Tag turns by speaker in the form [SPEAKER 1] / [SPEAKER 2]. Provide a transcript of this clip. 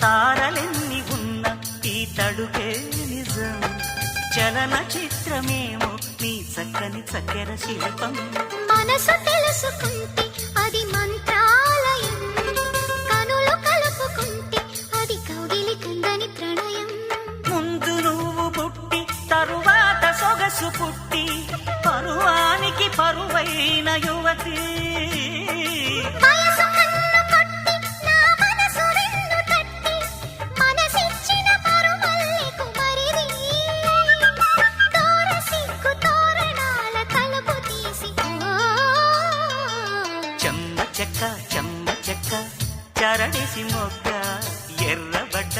[SPEAKER 1] తారలెన్ని ఉన్న ఈ తడుకే నిజం చలన చిత్రమేమో నీ చక్కని చక్కెర శిల్పం
[SPEAKER 2] మనసు తెలుసుకుంటే అది మంత్రాలయం కనులు కలుపుకుంటే అది కౌగిలి కందని ప్రణయం
[SPEAKER 1] ముందు నువ్వు పుట్టి తరువాత సొగసు పుట్టి పరువానికి పరువైన యువతి
[SPEAKER 2] వయసు కన్ను కొట్టి నా మనసు వెన్ను తట్టి మనసిచ్చిన పరుమల్లెకు మరిది తోర సిగ్గు తోరణాల తలుపు తీసి
[SPEAKER 1] చెమ్మ చెక్క చరణేసి మొక్క ఎర్రబడ్డ